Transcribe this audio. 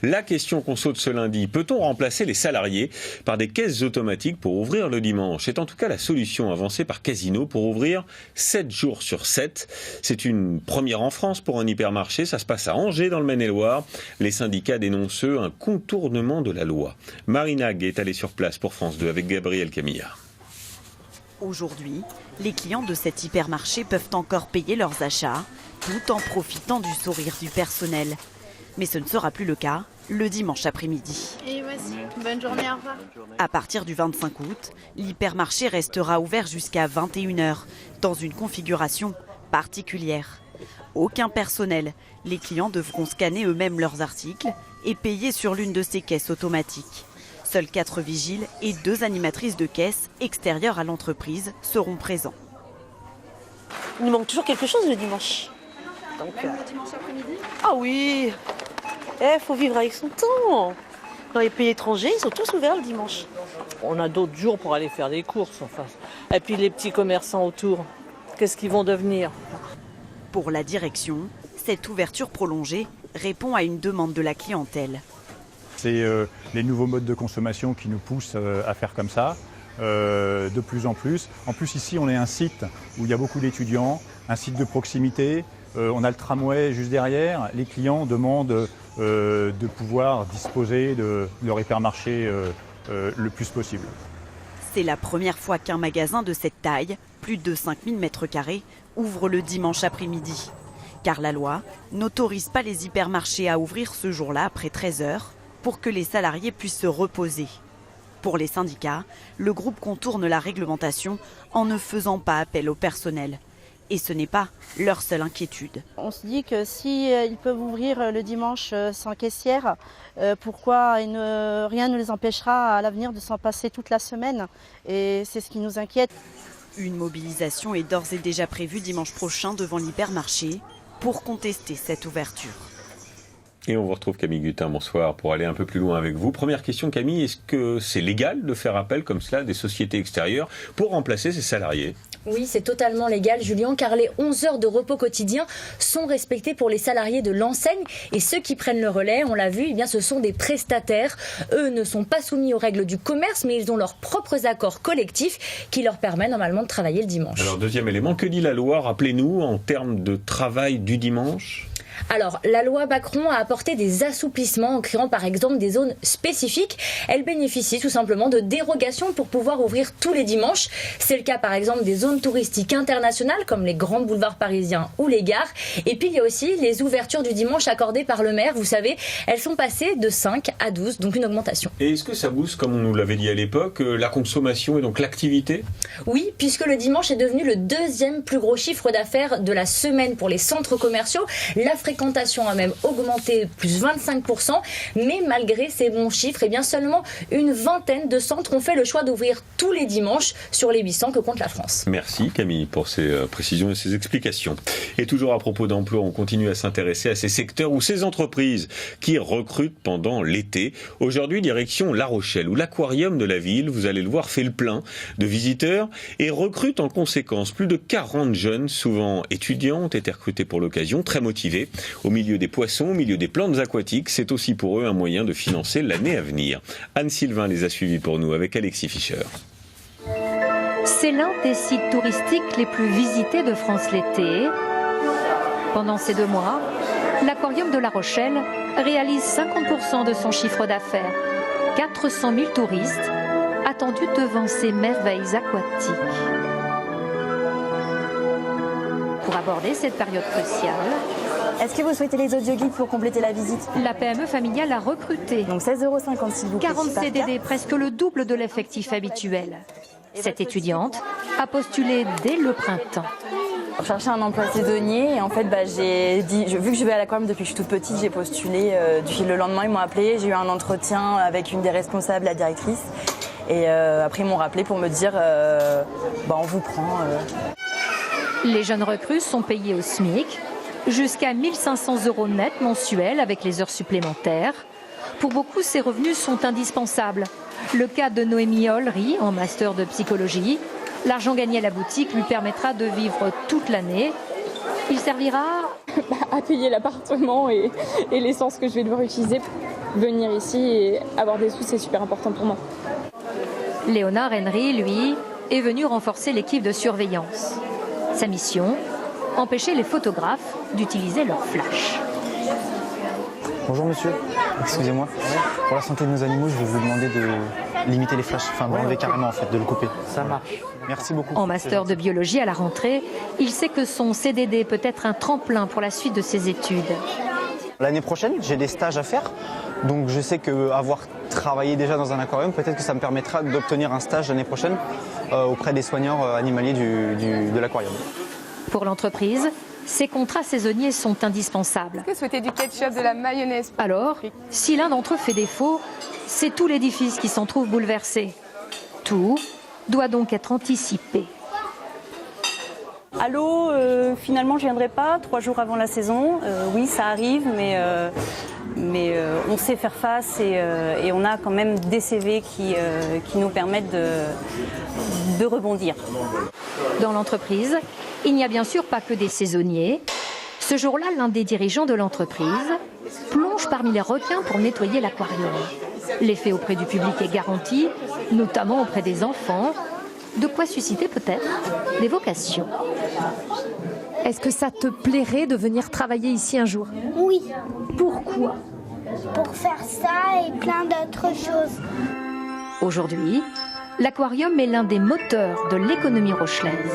La question qu'on saute ce lundi, peut-on remplacer les salariés par des caisses automatiques pour ouvrir le dimanche? C'est en tout cas la solution avancée par Casino pour ouvrir 7 jours sur 7. C'est une première en France pour un hypermarché. Ça se passe à Angers dans le Maine-et-Loire. Les syndicats dénoncent eux un contournement de la loi. Marina Gué est allée sur place pour France 2 avec Gabriel Camillard. Aujourd'hui, les clients de cet hypermarché peuvent encore payer leurs achats tout en profitant du sourire du personnel. Mais ce ne sera plus le cas le dimanche après-midi. Et voici, bonne journée, au revoir. À partir du 25 août, l'hypermarché restera ouvert jusqu'à 21h dans une configuration particulière. Aucun personnel, les clients devront scanner eux-mêmes leurs articles et payer sur l'une de ces caisses automatiques. Seuls 4 vigiles et 2 animatrices de caisse extérieures à l'entreprise seront présents. Il nous manque toujours quelque chose le dimanche. Donc, Même le dimanche après-midi? Ah oui, faut vivre avec son temps. Dans les pays étrangers, ils sont tous ouverts le dimanche. On a d'autres jours pour aller faire des courses. Enfin. Et puis les petits commerçants autour, qu'est-ce qu'ils vont devenir? Pour la direction, cette ouverture prolongée répond à une demande de la clientèle. C'est les nouveaux modes de consommation qui nous poussent à faire comme ça, de plus en plus. En plus, ici, on est un site où il y a beaucoup d'étudiants, un site de proximité. On a le tramway juste derrière. Les clients demandent de pouvoir disposer de leur hypermarché le plus possible. C'est la première fois qu'un magasin de cette taille, plus de 5000 m², ouvre le dimanche après-midi. Car la loi n'autorise pas les hypermarchés à ouvrir ce jour-là après 13h pour que les salariés puissent se reposer. Pour les syndicats, le groupe contourne la réglementation en ne faisant pas appel au personnel. Et ce n'est pas leur seule inquiétude. On se dit que si ils peuvent ouvrir le dimanche sans caissière, pourquoi rien ne les empêchera à l'avenir de s'en passer toute la semaine. Et c'est ce qui nous inquiète. Une mobilisation est d'ores et déjà prévue dimanche prochain devant l'hypermarché pour contester cette ouverture. Et on vous retrouve Camille Gutin, bonsoir, pour aller un peu plus loin avec vous. Première question Camille, est-ce que c'est légal de faire appel comme cela à des sociétés extérieures pour remplacer ces salariés ? Oui, c'est totalement légal, Julien, car les 11 heures de repos quotidien sont respectées pour les salariés de l'enseigne. Et ceux qui prennent le relais, on l'a vu, eh bien, ce sont des prestataires. Eux ne sont pas soumis aux règles du commerce, mais ils ont leurs propres accords collectifs qui leur permettent normalement de travailler le dimanche. Alors, deuxième élément, que dit la loi, rappelez-nous, en termes de travail du dimanche ? Alors, la loi Macron a apporté des assouplissements en créant par exemple des zones spécifiques. Elle bénéficie tout simplement de dérogations pour pouvoir ouvrir tous les dimanches. C'est le cas par exemple des zones touristiques internationales comme les grands boulevards parisiens ou les gares. Et puis il y a aussi les ouvertures du dimanche accordées par le maire. Vous savez, elles sont passées de 5 à 12, donc une augmentation. Et est-ce que ça booste, comme on nous l'avait dit à l'époque, la consommation et donc l'activité ? Oui, puisque le dimanche est devenu le deuxième plus gros chiffre d'affaires de la semaine pour les centres commerciaux. La fréquentation a même augmenté plus 25%, mais malgré ces bons chiffres, eh bien seulement une vingtaine de centres ont fait le choix d'ouvrir tous les dimanches sur les 800 que compte la France. Merci Camille pour ces précisions et ces explications. Et toujours à propos d'emploi, on continue à s'intéresser à ces secteurs ou ces entreprises qui recrutent pendant l'été. Aujourd'hui, direction La Rochelle, où l'aquarium de la ville, vous allez le voir, fait le plein de visiteurs et recrute en conséquence. Plus de 40 jeunes, souvent étudiants, ont été recrutés pour l'occasion, très motivés. Au milieu des poissons, au milieu des plantes aquatiques, c'est aussi pour eux un moyen de financer l'année à venir. Anne Sylvain les a suivis pour nous avec Alexis Fischer. C'est l'un des sites touristiques les plus visités de France l'été. Pendant ces 2 mois, l'aquarium de La Rochelle réalise 50% de son chiffre d'affaires. 400 000 touristes attendus devant ces merveilles aquatiques. Pour aborder cette période cruciale, est-ce que vous souhaitez les audioguides pour compléter la visite? La PME familiale a recruté. Donc 16,50 € s'il vous plaît. 40 CDD, presque le double de l'effectif habituel. Cette étudiante a postulé dès le printemps. Je cherchais un emploi saisonnier et en fait vu que je vais à l'aquarium depuis que je suis toute petite, j'ai postulé. Le lendemain ils m'ont appelé, j'ai eu un entretien avec une des responsables, la directrice. Et après ils m'ont rappelé pour me dire on vous prend. Les jeunes recrues sont payées au SMIC, jusqu'à 1 500 € net mensuels avec les heures supplémentaires. Pour beaucoup, ces revenus sont indispensables. Le cas de Noémie Olry, en master de psychologie. L'argent gagné à la boutique lui permettra de vivre toute l'année. Il servira À payer l'appartement et l'essence que je vais devoir utiliser. Venir ici et avoir des sous, c'est super important pour moi. Léonard Henry, lui, est venu renforcer l'équipe de surveillance. Sa mission, empêcher les photographes d'utiliser leur flash. Bonjour monsieur, excusez-moi. Pour la santé de nos animaux, je vais vous demander de limiter les flashs, enfin d'enlever carrément en fait, de le couper. Ça marche. Merci beaucoup. En master de biologie à la rentrée, il sait que son CDD peut être un tremplin pour la suite de ses études. L'année prochaine, j'ai des stages à faire, donc je sais qu'avoir travaillé déjà dans un aquarium, peut-être que ça me permettra d'obtenir un stage l'année prochaine auprès des soigneurs animaliers de l'aquarium. Pour l'entreprise, ces contrats saisonniers sont indispensables. Est-ce que vous souhaitez du ketchup, de la mayonnaise? Alors, si l'un d'entre eux fait défaut, c'est tout l'édifice qui s'en trouve bouleversé. Tout doit donc être anticipé. Allô, finalement je viendrai pas 3 jours avant la saison. Oui, ça arrive, mais on sait faire face et on a quand même des CV qui nous permettent de rebondir. Dans l'entreprise, il n'y a bien sûr pas que des saisonniers. Ce jour-là, l'un des dirigeants de l'entreprise plonge parmi les requins pour nettoyer l'aquarium. L'effet auprès du public est garanti, notamment auprès des enfants. De quoi susciter peut-être des vocations. Est-ce que ça te plairait de venir travailler ici un jour? Oui. Pourquoi? Pour faire ça et plein d'autres choses. Aujourd'hui, l'aquarium est l'un des moteurs de l'économie rochelaise.